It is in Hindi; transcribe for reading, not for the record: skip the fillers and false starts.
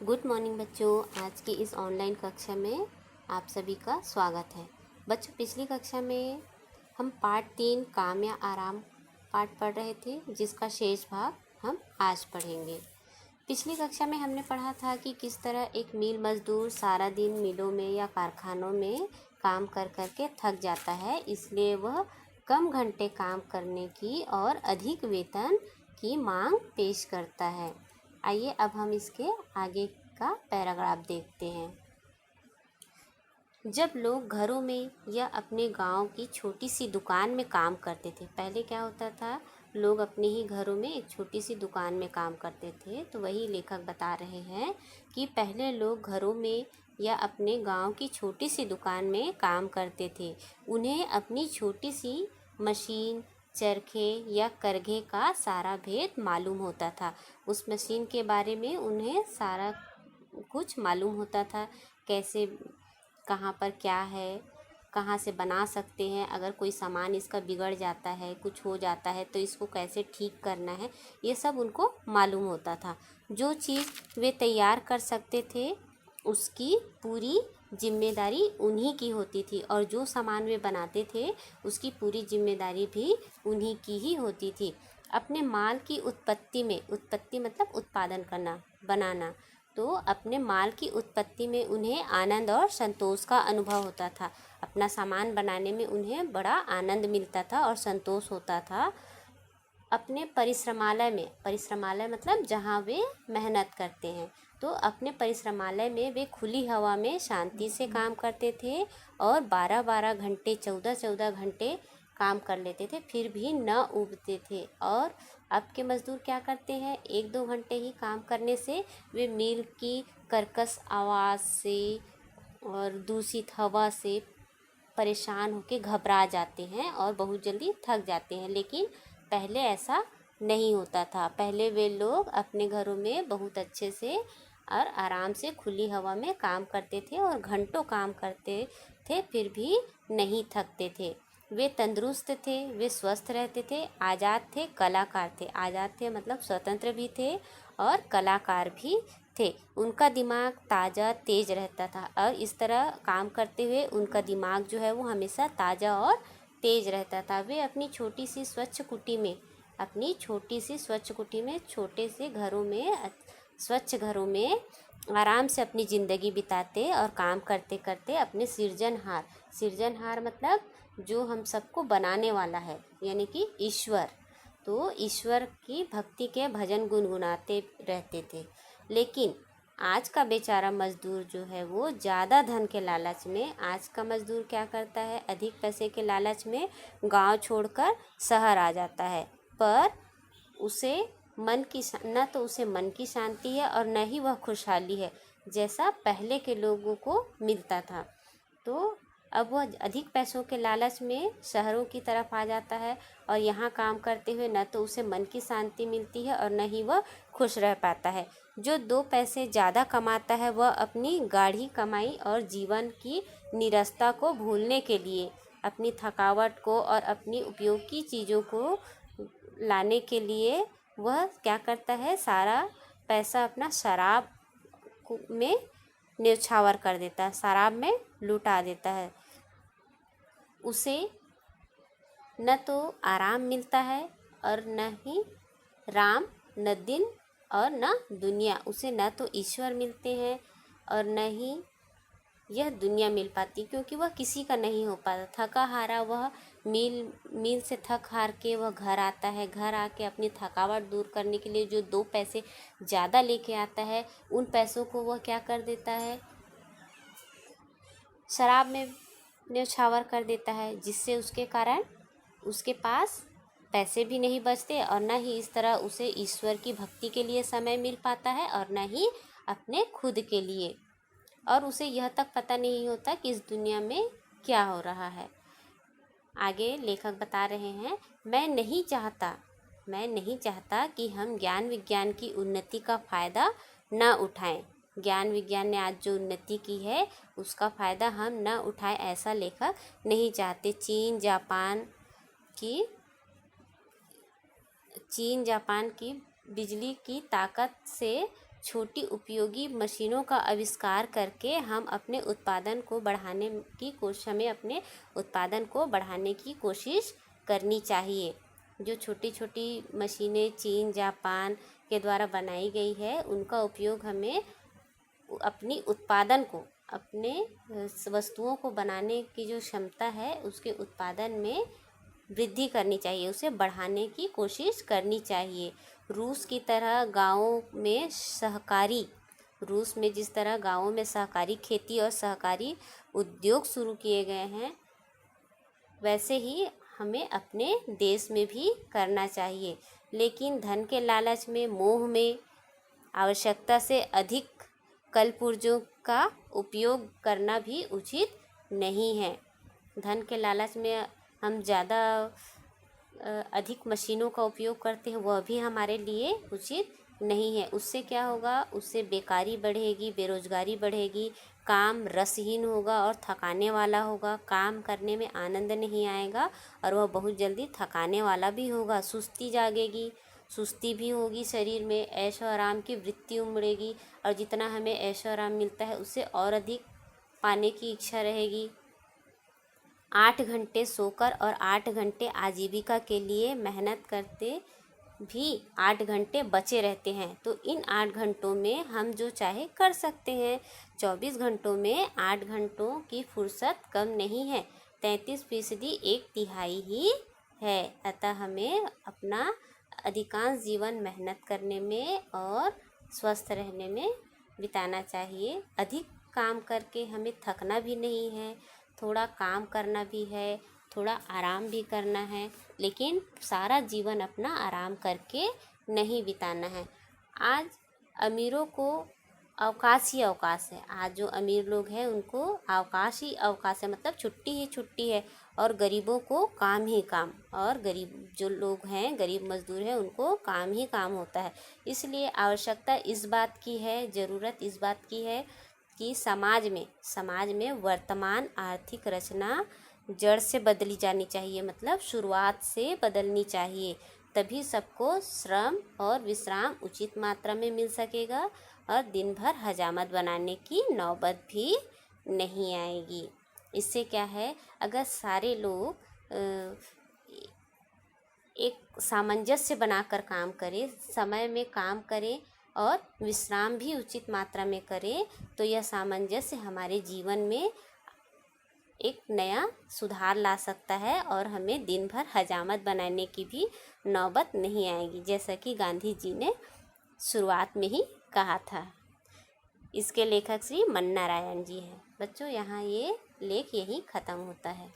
गुड मॉर्निंग बच्चों। आज की इस ऑनलाइन कक्षा में आप सभी का स्वागत है। बच्चों, पिछली कक्षा में हम पार्ट 3 काम या आराम पाठ पढ़ रहे थे, जिसका शेष भाग हम आज पढ़ेंगे। पिछली कक्षा में हमने पढ़ा था कि किस तरह एक मील मजदूर सारा दिन मिलों में या कारखानों में काम कर कर के थक जाता है, इसलिए वह कम घंटे काम करने की और अधिक वेतन की मांग पेश करता है। आइए अब हम इसके आगे का पैराग्राफ देखते हैं। जब लोग घरों में या अपने गांव की छोटी सी दुकान में काम करते थे, पहले क्या होता था, लोग अपने ही घरों में एक छोटी सी दुकान में काम करते थे। तो वही लेखक बता रहे हैं कि पहले लोग घरों में या अपने गांव की छोटी सी दुकान में काम करते थे। उन्हें अपनी छोटी सी मशीन, चरखे या करघे का सारा भेद मालूम होता था। उस मशीन के बारे में उन्हें सारा कुछ मालूम होता था, कैसे, कहाँ पर क्या है, कहाँ से बना सकते हैं, अगर कोई सामान इसका बिगड़ जाता है, कुछ हो जाता है तो इसको कैसे ठीक करना है, ये सब उनको मालूम होता था। जो चीज़ वे तैयार कर सकते थे उसकी पूरी जिम्मेदारी उन्हीं की होती थी, और जो सामान वे बनाते थे उसकी पूरी जिम्मेदारी भी उन्हीं की ही होती थी। अपने माल की उत्पत्ति में, उत्पत्ति मतलब उत्पादन करना, बनाना, तो अपने माल की उत्पत्ति में उन्हें आनंद और संतोष का अनुभव होता था। अपना सामान बनाने में उन्हें बड़ा आनंद मिलता था और संतोष होता था। अपने परिश्रमालय में, परिश्रमालय मतलब जहाँ वे मेहनत करते हैं, तो अपने परिश्रमालय में वे खुली हवा में शांति से काम करते थे और 12-12 घंटे, 14-14 घंटे काम कर लेते थे, फिर भी न ऊबते थे। और अब के मज़दूर क्या करते हैं, 1-2 घंटे ही काम करने से वे मील की कर्कश आवाज़ से और दूषित हवा से परेशान होकर घबरा जाते हैं और बहुत जल्दी थक जाते हैं। लेकिन पहले ऐसा नहीं होता था। पहले वे लोग अपने घरों में बहुत अच्छे से और आराम से खुली हवा में काम करते थे और घंटों काम करते थे, फिर भी नहीं थकते थे। वे तंदुरुस्त थे, वे स्वस्थ रहते थे, आज़ाद थे, कलाकार थे। आज़ाद थे मतलब स्वतंत्र भी थे और कलाकार भी थे। उनका दिमाग ताज़ा तेज रहता था और इस तरह काम करते हुए उनका दिमाग जो है वो हमेशा ताज़ा और तेज रहता था। वे अपनी छोटी सी स्वच्छ कुटी में, अपनी छोटी सी स्वच्छ कुटी में, छोटे से घरों में, स्वच्छ घरों में आराम से अपनी ज़िंदगी बिताते और काम करते करते अपने सृजनहार, सृजनहार मतलब जो हम सबको बनाने वाला है, यानी कि ईश्वर, तो ईश्वर की भक्ति के भजन गुनगुनाते रहते थे। लेकिन आज का बेचारा मज़दूर जो है वो ज़्यादा धन के लालच में, आज का मज़दूर क्या करता है, अधिक पैसे के लालच में गांव छोड़कर शहर आ जाता है। पर उसे न तो उसे मन की शांति है और न ही वह खुशहाली है जैसा पहले के लोगों को मिलता था। तो अब वह अधिक पैसों के लालच में शहरों की तरफ आ जाता है और यहाँ काम करते हुए न तो उसे मन की शांति मिलती है और न ही वह खुश रह पाता है। जो 2 पैसे ज़्यादा कमाता है वह अपनी गाढ़ी कमाई और जीवन की नीरसता को भूलने के लिए, अपनी थकावट को और अपनी उपयोग की चीज़ों को लाने के लिए वह क्या करता है, सारा पैसा अपना शराब में न्यौछावर कर देता है, शराब में लुटा देता है। उसे न तो आराम मिलता है और न ही राम, न दिन और न दुनिया। उसे न तो ईश्वर मिलते हैं और न ही यह दुनिया मिल पाती, क्योंकि वह किसी का नहीं हो पाता। थका हारा वह मील से थक हार के वह घर आता है। घर आके अपनी थकावट दूर करने के लिए जो 2 पैसे ज़्यादा लेके आता है, उन पैसों को वह क्या कर देता है, शराब में न्यौछावर कर देता है, जिससे उसके कारण उसके पास पैसे भी नहीं बचते और न ही इस तरह उसे ईश्वर की भक्ति के लिए समय मिल पाता है और न ही अपने खुद के लिए। और उसे यह तक पता नहीं होता कि इस दुनिया में क्या हो रहा है। आगे लेखक बता रहे हैं, मैं नहीं चाहता कि हम ज्ञान विज्ञान की उन्नति का फ़ायदा न उठाएं। ज्ञान विज्ञान ने आज जो उन्नति की है उसका फ़ायदा हम न उठाएं, ऐसा लेखक नहीं चाहते। चीन जापान की बिजली की ताकत से छोटी उपयोगी मशीनों का आविष्कार करके हम अपने उत्पादन को बढ़ाने की कोशिश हमें अपने उत्पादन को बढ़ाने की कोशिश करनी चाहिए। जो छोटी छोटी मशीनें चीन जापान के द्वारा बनाई गई है, उनका उपयोग हमें अपनी उत्पादन को, अपने वस्तुओं को बनाने की जो क्षमता है उसके उत्पादन में वृद्धि करनी चाहिए, उसे बढ़ाने की कोशिश करनी चाहिए। रूस की तरह गाँवों में सहकारी रूस में जिस तरह गाँवों में सहकारी खेती और सहकारी उद्योग शुरू किए गए हैं, वैसे ही हमें अपने देश में भी करना चाहिए। लेकिन धन के लालच में, मोह में आवश्यकता से अधिक कल पुर्जों का उपयोग करना भी उचित नहीं है। धन के लालच में हम ज़्यादा अधिक मशीनों का उपयोग करते हैं, वह भी हमारे लिए उचित नहीं है। उससे क्या होगा, उससे बेकारी बढ़ेगी, बेरोजगारी बढ़ेगी, काम रसहीन होगा और थकाने वाला होगा, काम करने में आनंद नहीं आएगा और वह बहुत जल्दी थकाने वाला भी होगा। सुस्ती जागेगी, सुस्ती भी होगी शरीर में, ऐशो आराम की वृत्ति उमड़ेगी और जितना हमें ऐशो आराम मिलता है उससे और अधिक पाने की इच्छा रहेगी। 8 घंटे सोकर और 8 घंटे आजीविका के लिए मेहनत करते भी 8 घंटे बचे रहते हैं। तो इन 8 घंटों में हम जो चाहे कर सकते हैं। 24 घंटों में 8 घंटों की फुर्सत कम नहीं है, 33% 1/3 ही है। अतः हमें अपना अधिकांश जीवन मेहनत करने में और स्वस्थ रहने में बिताना चाहिए। अधिक काम करके हमें थकना भी नहीं है, थोड़ा काम करना भी है, थोड़ा आराम भी करना है, लेकिन सारा जीवन अपना आराम करके नहीं बिताना है। आज अमीरों को अवकाश ही अवकाश है। आज जो अमीर लोग हैं उनको अवकाश ही अवकाश है, मतलब छुट्टी ही छुट्टी है, और गरीबों को काम ही काम, और गरीब जो लोग हैं, गरीब मजदूर हैं, उनको काम ही काम होता है। इसलिए आवश्यकता इस बात की है, ज़रूरत इस बात की है कि समाज में वर्तमान आर्थिक रचना जड़ से बदली जानी चाहिए, मतलब शुरुआत से बदलनी चाहिए। तभी सबको श्रम और विश्राम उचित मात्रा में मिल सकेगा और दिन भर हजामत बनाने की नौबत भी नहीं आएगी। इससे क्या है, अगर सारे लोग एक सामंजस्य बनाकर काम करें, समय में काम करें और विश्राम भी उचित मात्रा में करें, तो यह सामंजस्य हमारे जीवन में एक नया सुधार ला सकता है और हमें दिन भर हजामत बनाने की भी नौबत नहीं आएगी, जैसा कि गांधी जी ने शुरुआत में ही कहा था। इसके लेखक श्री मन नारायण जी हैं। बच्चों, यहाँ ये लेख यहीं ख़त्म होता है।